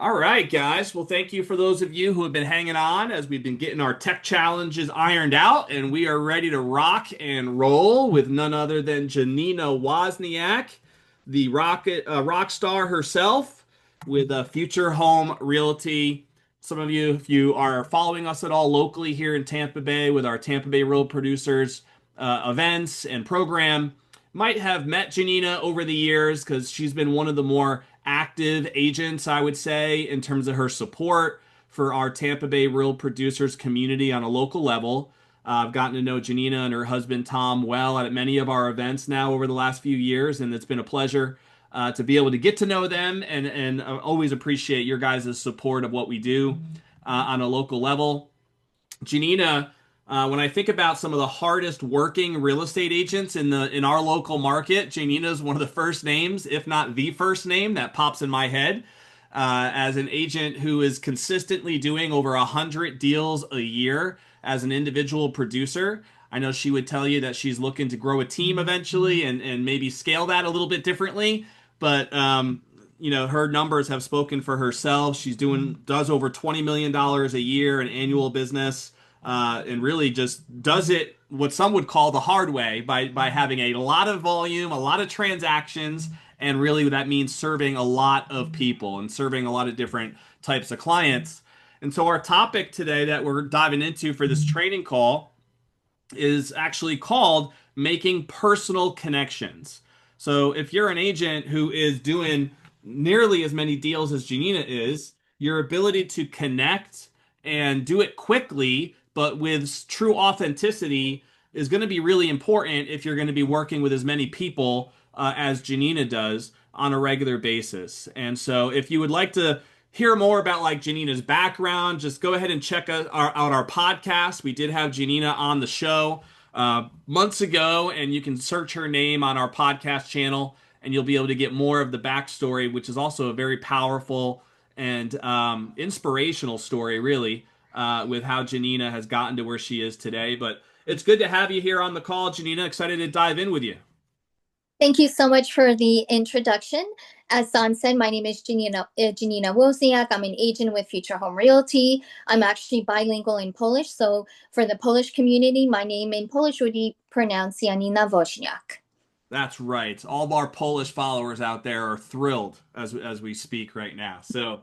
All right, guys. Well, thank you for those of you who have been hanging on as we've been getting our tech challenges ironed out, and we are ready to rock and roll with none other than Janina Wozniak, the rock star herself, with Future Home Realty. Some of you, if you are following us at all locally here in Tampa Bay with our Tampa Bay Real Producers events and program, might have met Janina over the years because she's been one of the more active agents, I would say, in terms of her support for our Tampa Bay Real Producers community on a local level. I've gotten to know Janina and her husband Tom well at many of our events now over the last few years, and it's been a pleasure to be able to get to know them and always appreciate your guys' support of what we do on a local level. Janina, when I think about some of the hardest working real estate agents in our local market, Janina is one of the first names, if not the first name, that pops in my head as an agent who is consistently doing over 100 deals a year as an individual producer. I know she would tell you that she's looking to grow a team eventually and maybe scale that a little bit differently, but her numbers have spoken for herself. She's does over $20 million a year in annual business, and really just does it what some would call the hard way by having a lot of volume, a lot of transactions, and really that means serving a lot of people and serving a lot of different types of clients. And so our topic today that we're diving into for this training call is actually called making personal connections. So if you're an agent who is doing nearly as many deals as Janina is, your ability to connect and do it quickly, but with true authenticity, is going to be really important if you're going to be working with as many people as Janina does on a regular basis. And so if you would like to hear more about like Janina's background, just go ahead and check out our podcast. We did have Janina on the show months ago, and you can search her name on our podcast channel, and you'll be able to get more of the backstory, which is also a very powerful and inspirational story, really, with how Janina has gotten to where she is today. But it's good to have you here on the call, Janina. Excited to dive in with you. Thank you so much for the introduction. As San said, my name is Janina Wozniak. I'm an agent with Future Home Realty. I'm actually bilingual in Polish. So for the Polish community, my name in Polish would be pronounced Janina Wozniak. That's right. All of our Polish followers out there are thrilled as we speak right now. So,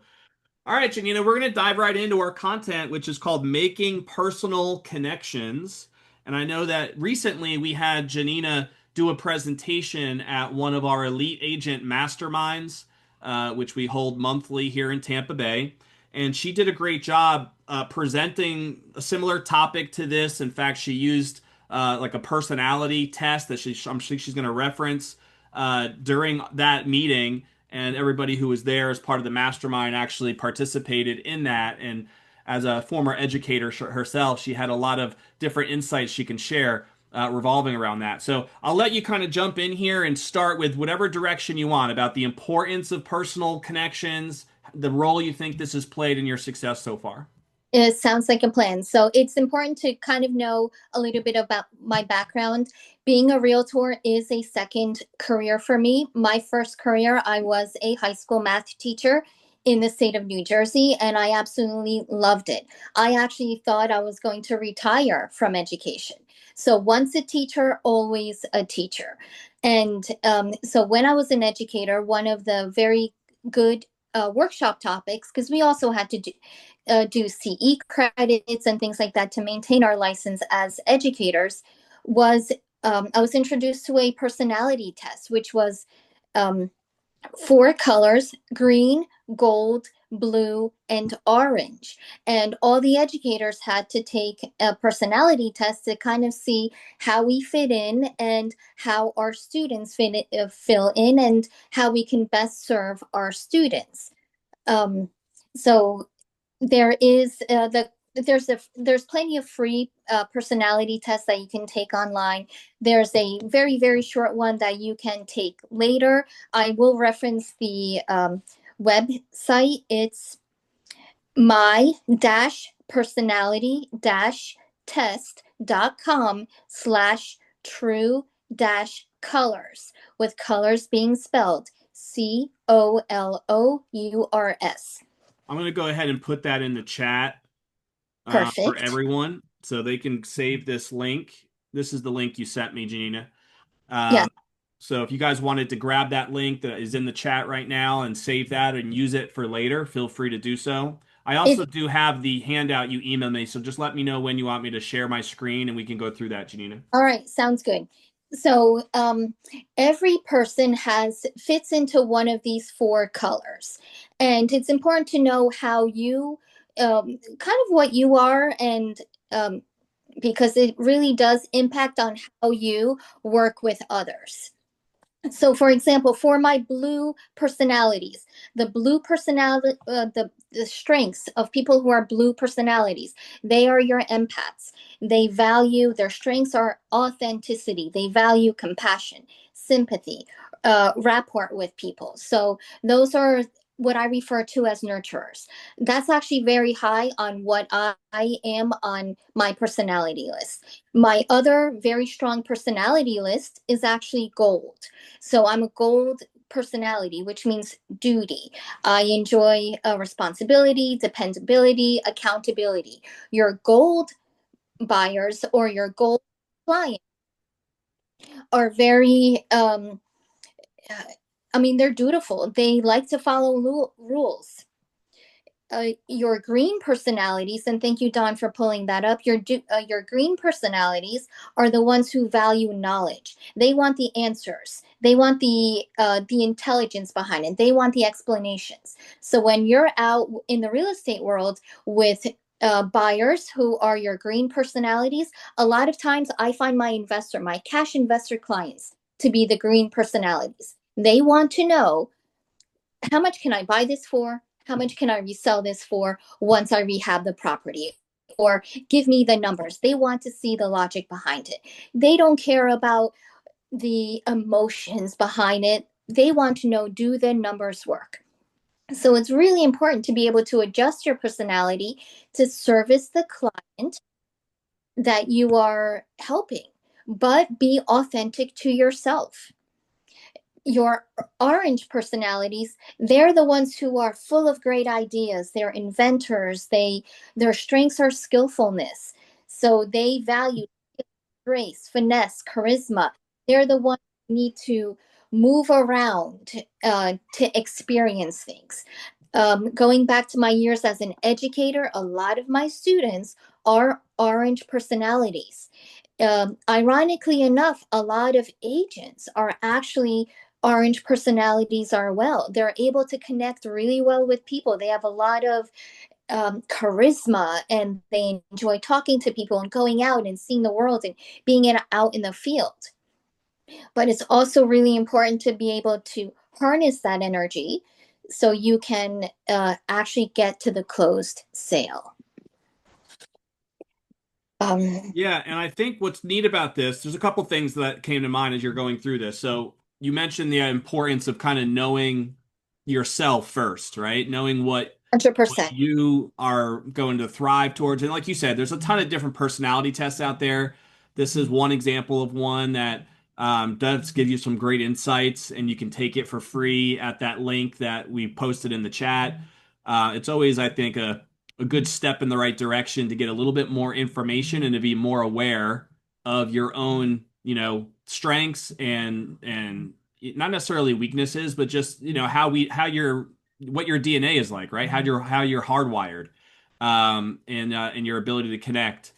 all right, Janina, we're going to dive right into our content, which is called Making Personal Connections. And I know that recently we had Janina do a presentation at one of our elite agent masterminds, which we hold monthly here in Tampa Bay. And she did a great job presenting a similar topic to this. In fact, she used like a personality test that I'm sure she's going to reference during that meeting, and everybody who was there as part of the mastermind actually participated in that. And as a former educator herself, she had a lot of different insights she can share revolving around that. So I'll let you kind of jump in here and start with whatever direction you want about the importance of personal connections, the role you think this has played in your success so far. It sounds like a plan. So it's important to kind of know a little bit about my background. Being a realtor is a second career for me. My first career, I was a high school math teacher in the state of New Jersey, and I absolutely loved it. I actually thought I was going to retire from education. So once a teacher, always a teacher. And so when I was an educator, one of the very good workshop topics, because we also had to do CE credits and things like that to maintain our license as educators, was I was introduced to a personality test, which was um, four colors: green, gold, blue, and orange. And all the educators had to take a personality test to kind of see how we fit in and how our students fill in and how we can best serve our students. Um, so there is there's plenty of free personality tests that you can take online. There's a very short one that you can take later. I will reference the website. It's my dash personality dash test.com/true dash colors, with colors being spelled COLOURS. I'm going to go ahead and put that in the chat for Perfect. everyone so they can save this link. This is the link you sent me, Janina. Yes, Um, so if you guys wanted to grab that link that is in the chat right now and save that and use it for later, feel free to do so. I it also do have the handout you emailed me, so just let me know when you want me to share my screen and we can go through that, Janina. all right, sounds good. So every person has fits into one of these four colors, and it's important to know how you kind of what you are, and um, because it really does impact on how you work with others. So for example, for my blue personalities, the blue personality, the strengths of people who are blue personalities, they are your empaths. They value, their strengths are authenticity, they value compassion, sympathy, rapport with people. So those are what I refer to as nurturers. That's actually very high on what I am on my personality list. My other very strong personality list is actually gold. So I'm a gold personality, which means duty. I enjoy responsibility, dependability, accountability. Your gold buyers or your gold clients are very, uh, I mean, they're dutiful. They like to follow rules. Your green personalities, and thank you, Don, for pulling that up. Your green personalities are the ones who value knowledge. They want the answers. They want the intelligence behind it. They want the explanations. So when you're out in the real estate world with buyers who are your green personalities, a lot of times I find my cash investor clients to be the green personalities. They want to know, how much can I buy this for? How much can I resell this for once I rehab the property? Or give me the numbers. They want to see the logic behind it. They don't care about the emotions behind it. They want to know, do the numbers work? So it's really important to be able to adjust your personality to service the client that you are helping, but be authentic to yourself. Your orange personalities, they're the ones who are full of great ideas. They're inventors. Their strengths are skillfulness. So they value grace, finesse, charisma. They're the ones who need to move around to experience things. Going back to my years as an educator, a lot of my students are orange personalities. Ironically enough, a lot of agents are actually orange personalities are well. They're able to connect really well with people. They have a lot of charisma, and they enjoy talking to people and going out and seeing the world and out in the field. But it's also really important to be able to harness that energy so you can actually get to the closed sale. Um, Yeah, and I think what's neat about this, there's a couple things that came to mind as you're going through this. So you mentioned the importance of kind of knowing yourself first, right? Knowing what 100%. you are going to thrive towards. And like you said, there's a ton of different personality tests out there. This is one example of one that does give you some great insights, and you can take it for free at that link that we posted in the chat. It's always, I think, a good step in the right direction to get a little bit more information and to be more aware of your own, strengths and not necessarily weaknesses, but just, how your what your DNA is like, right? How you're hardwired, and your ability to connect.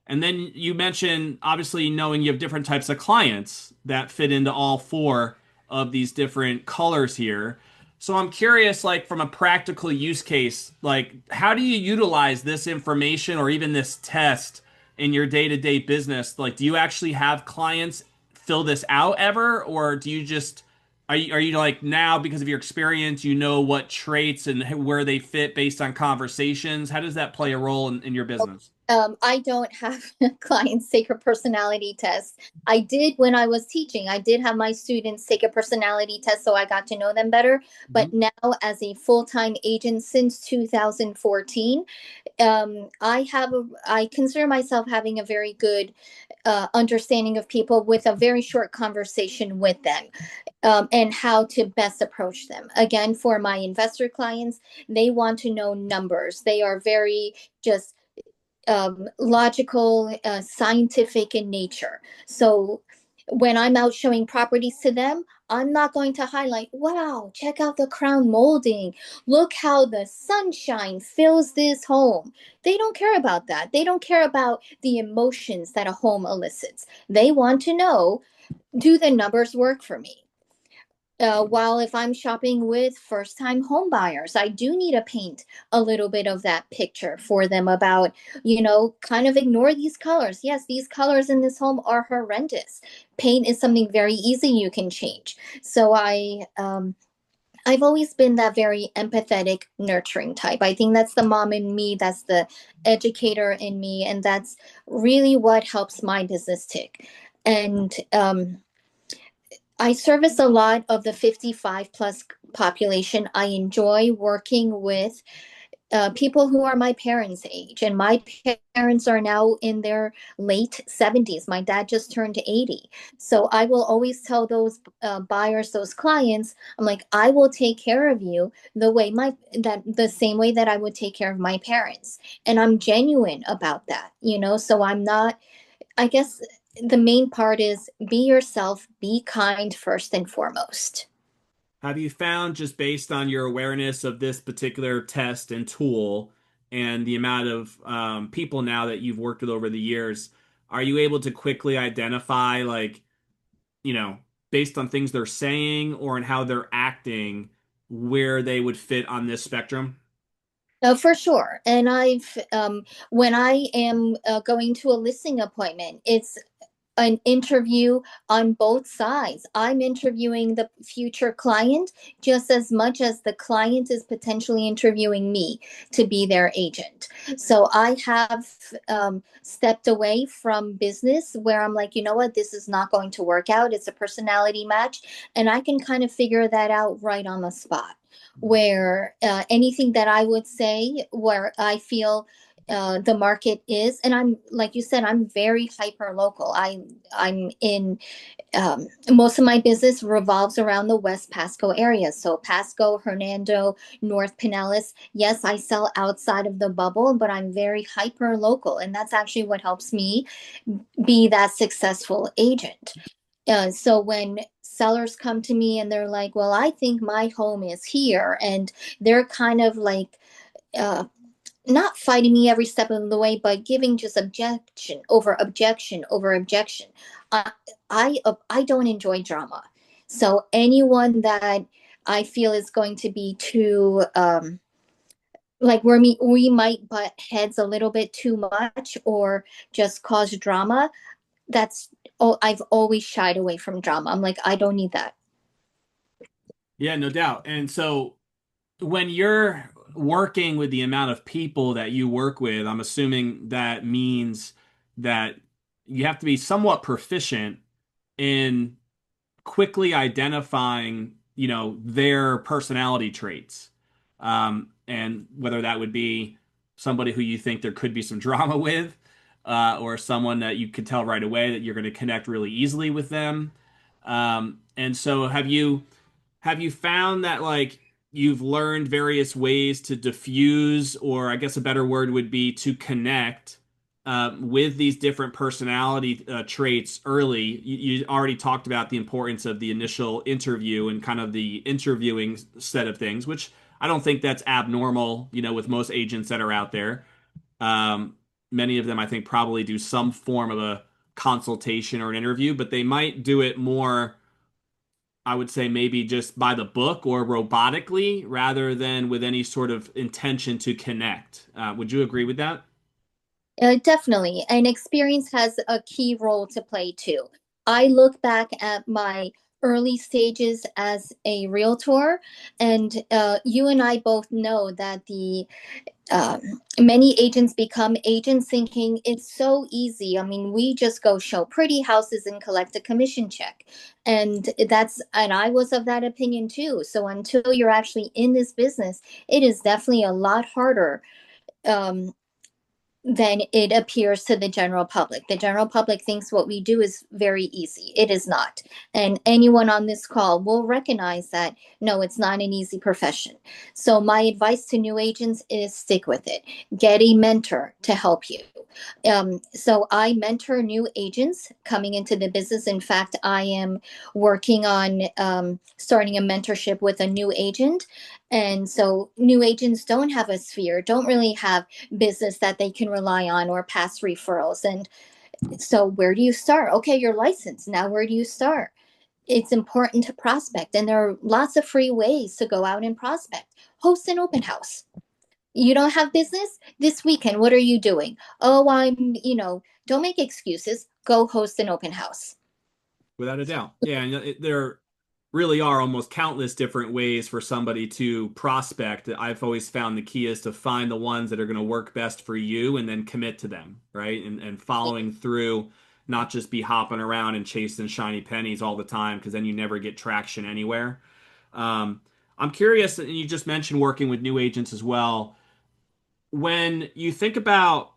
And then you mentioned obviously knowing you have different types of clients that fit into all four of these different colors here. So I'm curious, like from a practical use case, like how do you utilize this information or even this test in your day-to-day business? Like, do you actually have clients fill this out ever, or do you just are you like now because of your experience, you know what traits and where they fit based on conversations? How does that play a role in your business? I don't have clients take a personality test. I did when I was teaching. I did have my students take a personality test so I got to know them better. But Mhm. now, as a full time agent since 2014, I consider myself having a very good understanding of people with a very short conversation with them, and how to best approach them. Again, for my investor clients, they want to know numbers. They are very just logical, scientific in nature. So when I'm out showing properties to them, I'm not going to highlight, wow, check out the crown molding. Look how the sunshine fills this home. They don't care about that. They don't care about the emotions that a home elicits. They want to know, do the numbers work for me? While if I'm shopping with first time home buyers, I do need to paint a little bit of that picture for them about, kind of ignore these colors. Yes, these colors in this home are horrendous. Paint is something very easy you can change. So I've always been that very empathetic, nurturing type. I think that's the mom in me, that's the educator in me, and that's really what helps my business tick. And I service a lot of the 55 plus population. I enjoy working with people who are my parents' age, and my parents are now in their late 70s. My dad just turned 80. So I will always tell those buyers, those clients, I'm like, I will take care of you the same way that I would take care of my parents. And I'm genuine about that, so I'm not, I guess the main part is be yourself, be kind first and foremost. Have you found, just based on your awareness of this particular test and tool and the amount of people now that you've worked with over the years, are you able to quickly identify, like, you know, based on things they're saying or in how they're acting, where they would fit on this spectrum? For sure. And when I am going to a listing appointment, it's an interview on both sides. I'm interviewing the future client just as much as the client is potentially interviewing me to be their agent. So I have stepped away from business where I'm like, you know what, this is not going to work out. It's a personality match. And I can kind of figure that out right on the spot. Where anything that I would say, where I feel the market is, and I'm like you said, I'm very hyper local. I'm in most of my business revolves around the West Pasco area, so Pasco, Hernando, North Pinellas. Yes, I sell outside of the bubble, but I'm very hyper local, and that's actually what helps me be that successful agent. So when sellers come to me and they're like, well, I think my home is here, and they're kind of like uh, not fighting me every step of the way, but giving just objection over objection over objection. Uh, I don't enjoy drama, so anyone that I feel is going to be too like where we might butt heads a little bit too much or just cause drama. That's oh, I've always shied away from drama. I'm like, I don't need that. Yeah, no doubt. And so when you're working with the amount of people that you work with, I'm assuming that means that you have to be somewhat proficient in quickly identifying, their personality traits. And whether that would be somebody who you think there could be some drama with, or someone that you could tell right away that you're going to connect really easily with them. And so have you found that, like, you've learned various ways to diffuse, or I guess a better word would be to connect with these different personality traits early? You already talked about the importance of the initial interview and kind of the interviewing set of things, which I don't think that's abnormal, with most agents that are out there. Um, Many of them, I think, probably do some form of a consultation or an interview, but they might do it more, I would say, maybe just by the book or robotically rather than with any sort of intention to connect. Would you agree with that? Definitely. And experience has a key role to play too. I look back at my early stages as a realtor, and you and I both know that the many agents become agents thinking it's so easy. I mean, we just go show pretty houses and collect a commission check. And I was of that opinion too. So until you're actually in this business, it is definitely a lot harder. than it appears to the general public. The general public thinks what we do is very easy. It is not. And anyone on this call will recognize that no, it's not an easy profession. So, my advice to new agents is stick with it. Get a mentor to help you. So, I mentor new agents coming into the business. In fact, I am working on starting a mentorship with a new agent. And so, new agents don't have a sphere, don't really have business that they can rely on or past referrals. And so, where do you start? Okay, you're licensed. Now, where do you start? It's important to prospect, and there are lots of free ways to go out and prospect. Host an open house. You don't have business this weekend. What are you doing? Oh, don't make excuses. Go host an open house. Without a doubt. Yeah, and there really are almost countless different ways for somebody to prospect. I've always found the key is to find the ones that are going to work best for you and then commit to them, right? And following through, not just be hopping around and chasing shiny pennies all the time, because then you never get traction anywhere. Um, I'm curious, and you just mentioned working with new agents as well. When you think about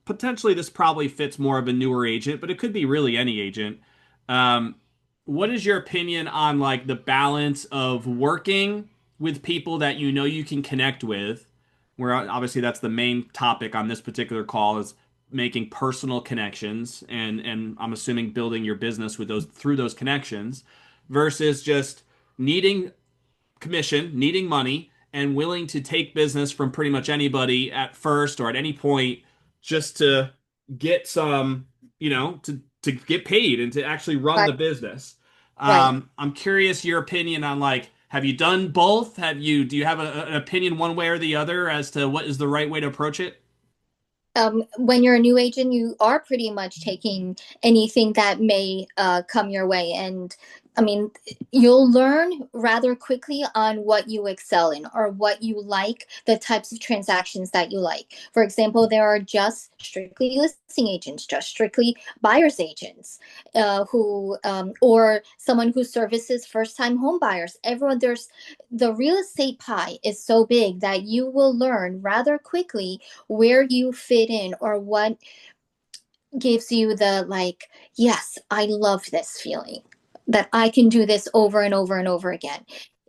potentially this probably fits more of a newer agent, but it could be really any agent. Um, what is your opinion on like the balance of working with people that you know you can connect with, where obviously that's the main topic on this particular call is making personal connections and I'm assuming building your business with those through those connections versus just needing commission, needing money, and willing to take business from pretty much anybody at first or at any point just to get some, to get paid and to actually run Right, the business. right. I'm curious your opinion on like, have you done both? Do you have an opinion one way or the other as to what is the right way to approach it? When you're a new agent, you are pretty much taking anything that may come your way. And I mean, you'll learn rather quickly on what you excel in or what you like, the types of transactions that you like. For example, there are just strictly listing agents, just strictly buyer's agents, or someone who services first time home buyers. The real estate pie is so big that you will learn rather quickly where you fit in or what gives you the like, yes, I love this feeling that I can do this over and over and over again.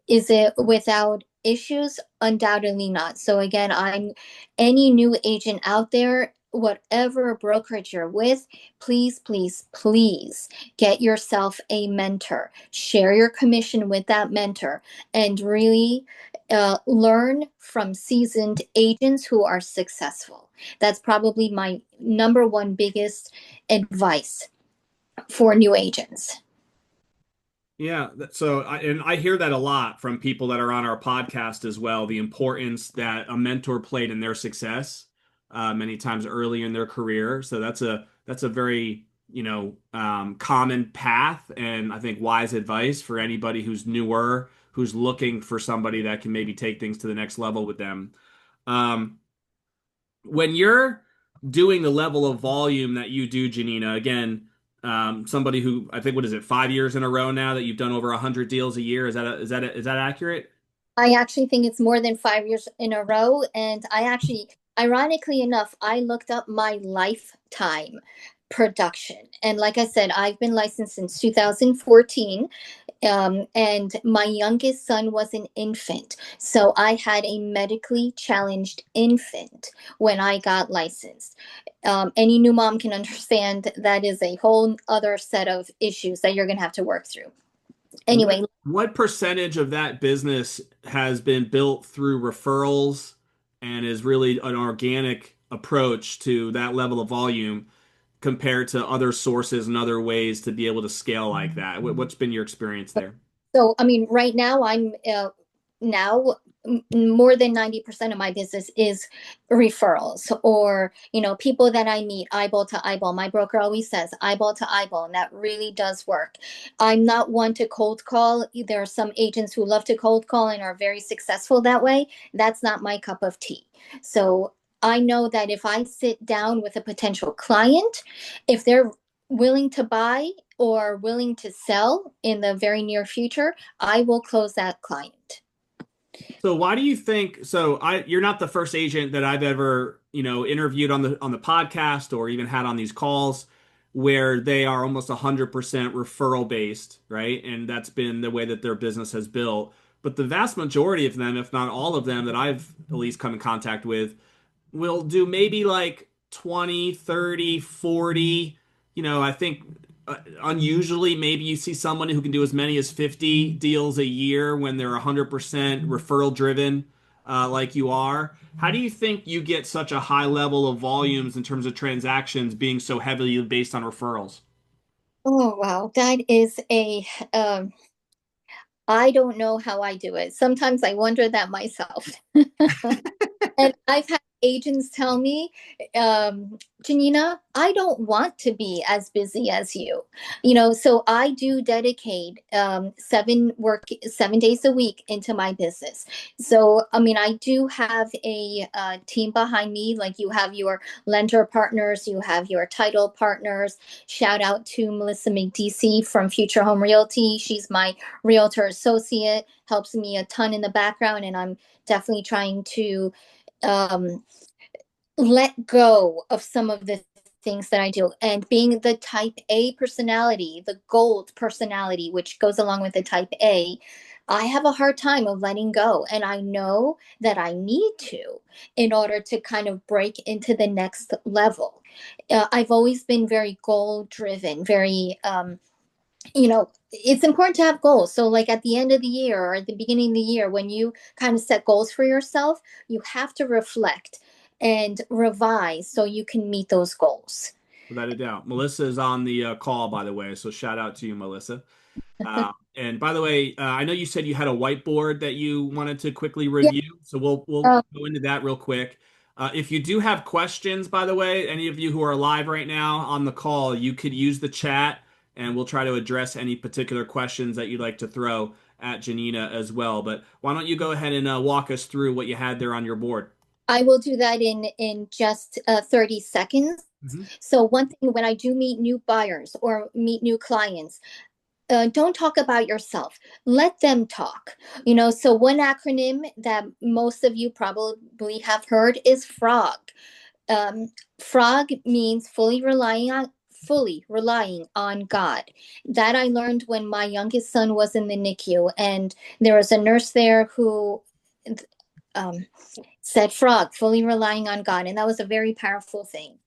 Is it without issues? Undoubtedly not. So again, I'm any new agent out there, whatever brokerage you're with, please, please, please get yourself a mentor. Share your commission with that mentor and really learn from seasoned agents who are successful. That's probably my number one biggest advice for new agents. Yeah, and I hear that a lot from people that are on our podcast as well, the importance that a mentor played in their success many times early in their career. So that's a very, common path and I think wise advice for anybody who's newer, who's looking for somebody that can maybe take things to the next level with them. Um, when you're doing the level of volume that you do, Janina, again, somebody who I think what is it, 5 years in a row now that you've done over 100 deals a year? Is that accurate? I actually think it's more than 5 years in a row. And I actually, ironically enough, I looked up my lifetime production. And like I said, I've been licensed since 2014. And my youngest son was an infant. So I had a medically challenged infant when I got licensed. Any new mom can understand that is a whole other set of issues that you're going to have to work through. What Anyway, what percentage of that business has been built through referrals and is really an organic approach to that level of volume compared to other sources and other ways to be able to scale like that? What's been your experience there? so, I mean, right now now more than 90% of my business is referrals or, people that I meet eyeball to eyeball. My broker always says eyeball to eyeball, and that really does work. I'm not one to cold call. There are some agents who love to cold call and are very successful that way. That's not my cup of tea. So I know that if I sit down with a potential client, if they're willing to buy or willing to sell in the very near future, I will close that client. So why do you think you're not the first agent that I've ever, interviewed on the podcast or even had on these calls where they are almost 100% referral based, right? And that's been the way that their business has built. But the vast majority of them, if not all of them that I've at least come in contact with, will do maybe like 20, 30, 40. I think unusually maybe you see someone who can do as many as 50 deals a year when they're 100% referral driven, like you are. How do you think you get such a high level of volumes in terms of transactions being so heavily based on referrals? Oh, wow. That is um, I don't know how I do it. Sometimes I wonder that myself. And I've had agents tell me, Janina, I don't want to be as busy as you. So I do dedicate 7 days a week into my business. So, I mean, I do have a team behind me. Like you have your lender partners, you have your title partners. Shout out to Melissa McDeesey from Future Home Realty. She's my realtor associate, helps me a ton in the background, and I'm definitely trying to um, let go of some of the things that I do. And being the type A personality, the gold personality, which goes along with the type A, I have a hard time of letting go. And I know that I need to in order to kind of break into the next level. I've always been very goal driven, very it's important to have goals. So, like at the end of the year or at the beginning of the year, when you kind of set goals for yourself, you have to reflect and revise so you can meet those goals. Without a doubt. Melissa is on the call, by the way, so shout out to you, Melissa. And by the way, I know you said you had a whiteboard that you wanted to quickly Yeah. review, so we'll Um, go into that real quick. If you do have questions, by the way, any of you who are live right now on the call, you could use the chat, and we'll try to address any particular questions that you'd like to throw at Janina as well. But why don't you go ahead and walk us through what you had there on your board? I will do that in just 30 seconds. Mhm. So, one thing when I do meet new buyers or meet new clients, don't talk about yourself. Let them talk. So one acronym that most of you probably have heard is FROG. Um, frog means fully relying on God. That I learned when my youngest son was in the NICU, and there was a nurse there who um, said frog, fully relying on God, and that was a very powerful thing.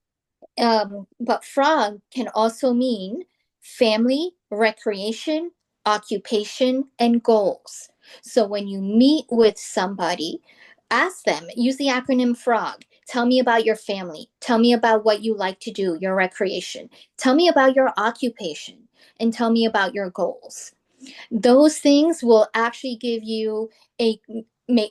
But frog can also mean family, recreation, occupation, and goals. So when you meet with somebody, ask them, use the acronym FROG. Tell me about your family. Tell me about what you like to do, your recreation. Tell me about your occupation, and tell me about your goals. Those things will actually give you a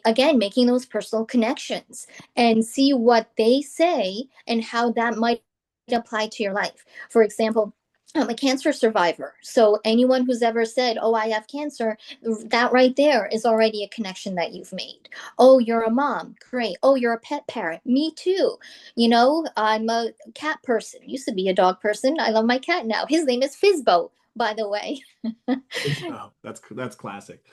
again, making those personal connections and see what they say and how that might apply to your life. For example, I'm a cancer survivor. So anyone who's ever said, "Oh, I have cancer," that right there is already a connection that you've made. Oh, you're a mom. Great. Oh, you're a pet parent. Me too. I'm a cat person. Used to be a dog person. I love my cat now. His name is Fizbo, by the way. Oh, that's classic.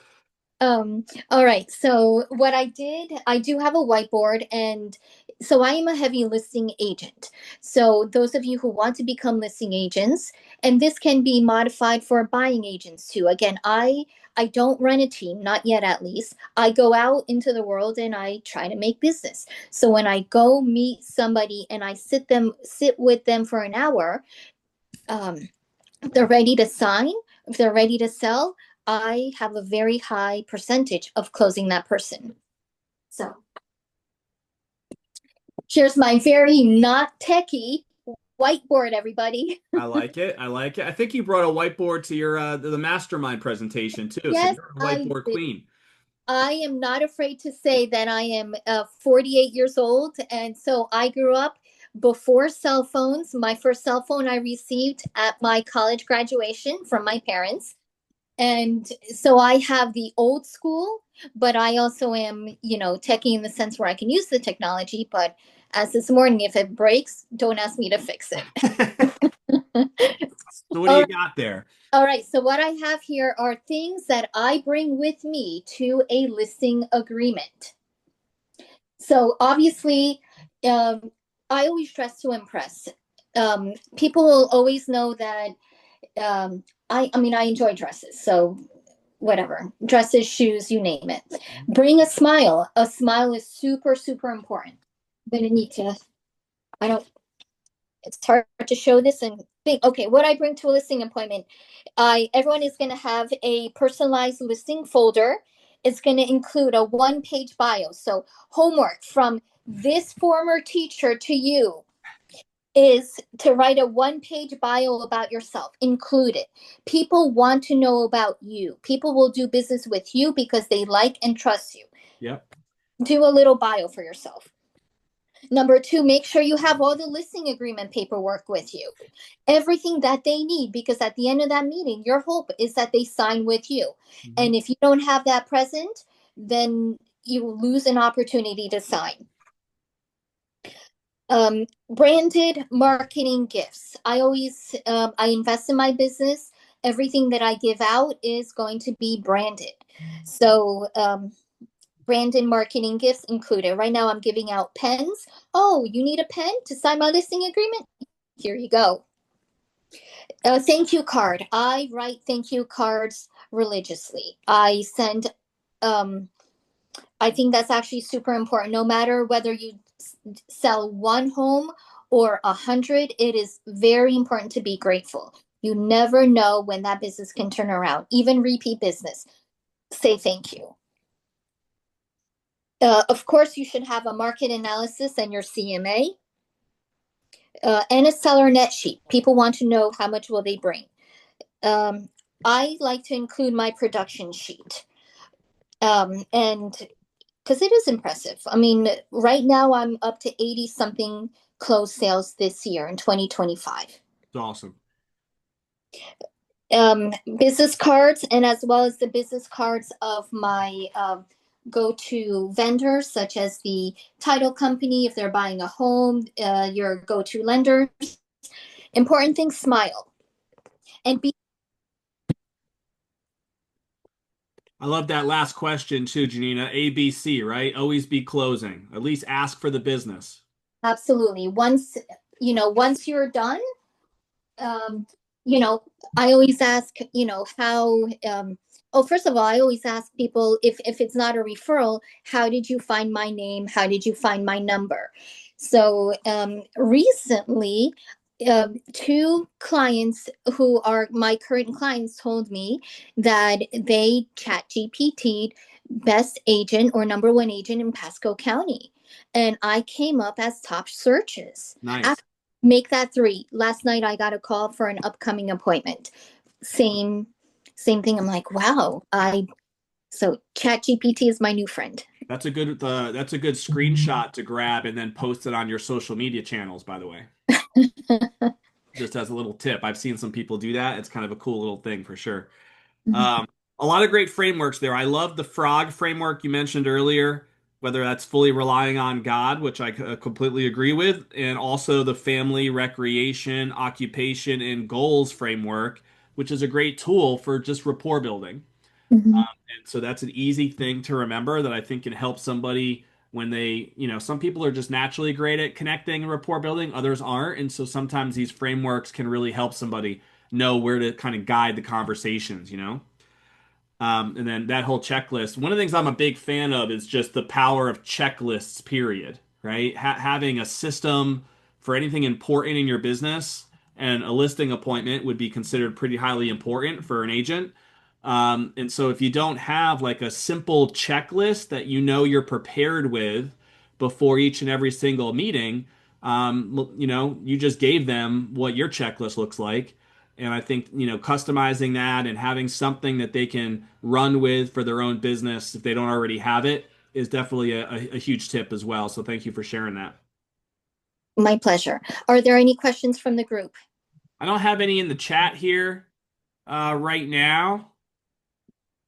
All right. So what I did, I do have a whiteboard, and so I am a heavy listing agent. So those of you who want to become listing agents, and this can be modified for buying agents too. Again, I don't run a team, not yet at least. I go out into the world and I try to make business. So when I go meet somebody and I sit with them for an hour, um, they're ready to sign, if they're ready to sell, I have a very high percentage of closing that person. So here's my very not techie whiteboard, everybody. I like it. I like it. I think you brought a whiteboard to your the mastermind presentation too. So Yes, you're a I whiteboard did. queen. I am not afraid to say that I am 48 years old. And so I grew up before cell phones. My first cell phone I received at my college graduation from my parents. And so I have the old school, but I also am, techie in the sense where I can use the technology. But as this morning, if it breaks, don't ask me to fix it. So what do All you right. got there? All right, so what I have here are things that I bring with me to a listing agreement. So obviously, um, I always dress to impress. People will always know that I mean, I enjoy dresses, so whatever, dresses, shoes, you name it. Bring a smile. A smile is super, super important. I'm gonna need to. I don't. It's hard to show this and think. Okay, what I bring to a listing appointment. I Everyone is gonna have a personalized listing folder. It's gonna include a one-page bio. So homework from this former teacher to you is to write a one-page bio about yourself. Include it. People want to know about you. People will do business with you because they like and trust you. Yep. Do a little bio for yourself. Number two, make sure you have all the listing agreement paperwork with you. Everything that they need, because at the end of that meeting, your hope is that they sign with you. Mhm. And if you don't have that present, then you lose an opportunity to sign. Branded marketing gifts. I invest in my business. Everything that I give out is going to be branded. So branded marketing gifts included. Right now, I'm giving out pens. Oh, you need a pen to sign my listing agreement? Here you go. A thank you card. I write thank you cards religiously. Um, I think that's actually super important. No matter whether you sell one home or 100, it is very important to be grateful. You never know when that business can turn around, even repeat business. Say thank you. Of course, you should have a market analysis and your CMA and a seller net sheet. People want to know how much will they bring. Um, I like to include my production sheet. And because it is impressive. I mean, right now I'm up to 80 something closed sales this year in 2025. It's awesome. Business cards, and as well as the business cards of my go-to vendors, such as the title company, if they're buying a home, your go-to lender. Important thing, smile and be. I love that last question too, Janina. ABC, right? Always be closing. At least ask for the business. Absolutely. Once you're done, um, you know, I always ask, how, first of all, I always ask people if it's not a referral, how did you find my name? How did you find my number? So recently, two clients who are my current clients told me that they chat GPT'd best agent or number one agent in Pasco County. And I came up as top searches. Nice. Make that three. Last night I got a call for an upcoming appointment. Same, same thing. I'm like, wow. So Chat GPT is my new friend. That's a good screenshot to grab and then post it on your social media channels, by the way. Just as a little tip. I've seen some people do that. It's kind of a cool little thing for sure. Um, a lot of great frameworks there. I love the frog framework you mentioned earlier, whether that's fully relying on God, which I completely agree with, and also the family, recreation, occupation, and goals framework, which is a great tool for just rapport building. Mhm. And so that's an easy thing to remember that I think can help somebody when some people are just naturally great at connecting and rapport building, others aren't. And so sometimes these frameworks can really help somebody know where to kind of guide the conversations. And then that whole checklist. One of the things I'm a big fan of is just the power of checklists, period, right? Having a system for anything important in your business and a listing appointment would be considered pretty highly important for an agent. And so if you don't have like a simple checklist that you're prepared with before each and every single meeting, you just gave them what your checklist looks like. And I think, customizing that and having something that they can run with for their own business if they don't already have it is definitely a huge tip as well. So thank you for sharing that. My pleasure. Are there any questions from the group? I don't have any in the chat here right now.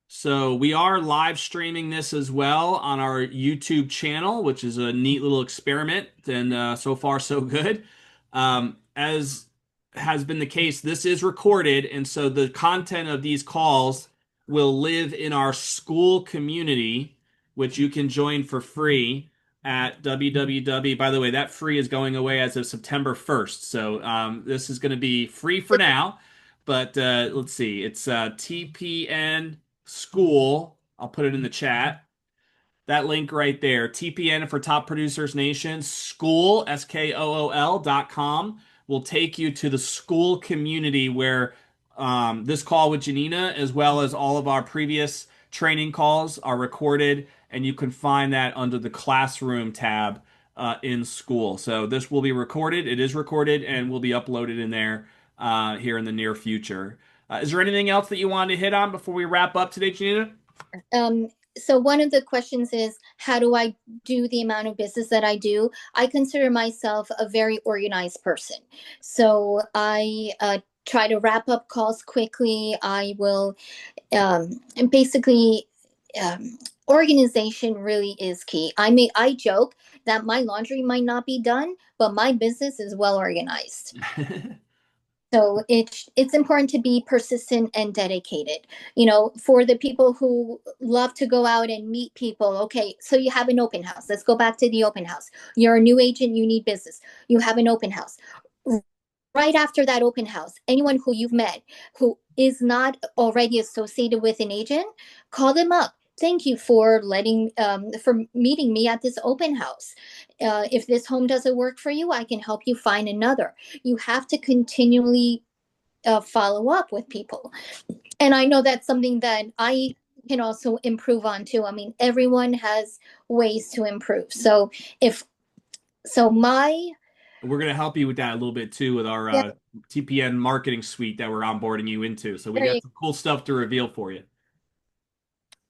So we are live streaming this as well on our YouTube channel, which is a neat little experiment, and so far so good. As has been the case, this is recorded, and so the content of these calls will live in our school community, which you can join for free at www. By the way, that free is going away as of September 1st. So this is going to be free for now. But let's see. It's TPN School. I'll put it in the chat. That link right there, TPN for Top Producers Nation, school, SKOOL.com, will take you to the school community where this call with Janina, as well as all of our previous training calls, are recorded, and you can find that under the classroom tab in school. So this will be recorded. It is recorded and will be uploaded in there here in the near future. Is there anything else that you wanted to hit on before we wrap up today, Janina? So one of the questions is, how do I do the amount of business that I do? I consider myself a very organized person. So I try to wrap up calls quickly. I will, and basically, organization really is key. I joke that my laundry might not be done, but my business is well organized. So it's important to be persistent and dedicated. For the people who love to go out and meet people, okay, so you have an open house. Let's go back to the open house. You're a new agent, you need business. You have an open house. Right after that open house, anyone who you've met who is not already associated with an agent, call them up. Thank you for for meeting me at this open house. If this home doesn't work for you, I can help you find another. You have to continually follow up with people. And I know that's something that I can also improve on too. I mean, everyone has ways to improve. So if so, my We're going to help you with that a little bit too with our yeah, TPN marketing suite that we're onboarding you into. So we there got you some cool stuff to reveal for you.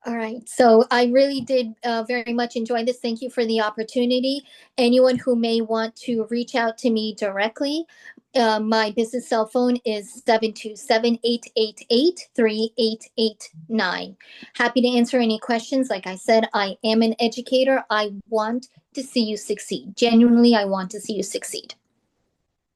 All right. So I really did very much enjoy this. Thank you for the opportunity. Anyone who may want to reach out to me directly, my business cell phone is 727-888-3889. Happy to answer any questions. Like I said, I am an educator. I want to see you succeed. Genuinely, I want to see you succeed.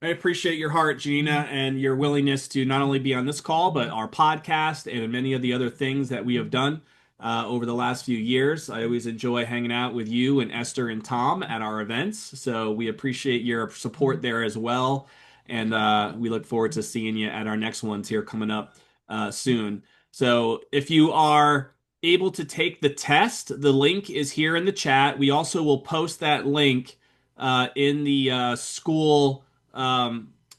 I appreciate your heart, Gina, and your willingness to not only be on this call, but our podcast and many of the other things that we have done over the last few years. I always enjoy hanging out with you and Esther and Tom at our events. So we appreciate your support there as well. And we look forward to seeing you at our next ones here coming up soon. So if you are able to take the test, the link is here in the chat. We also will post that link in the school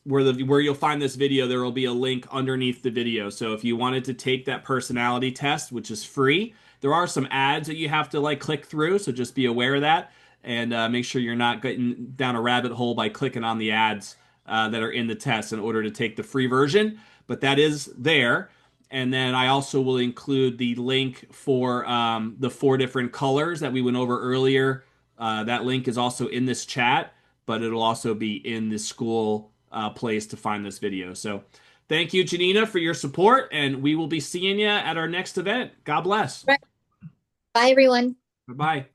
where you'll find this video. There will be a link underneath the video. So if you wanted to take that personality test, which is free, there are some ads that you have to like click through. So just be aware of that and make sure you're not getting down a rabbit hole by clicking on the ads that are in the test in order to take the free version. But that is there. And then I also will include the link for the 4 different colors that we went over earlier. That link is also in this chat, but it'll also be in the school place to find this video. So thank you, Janina, for your support, and we will be seeing you at our next event. God bless. Right. Bye, everyone. Bye-bye.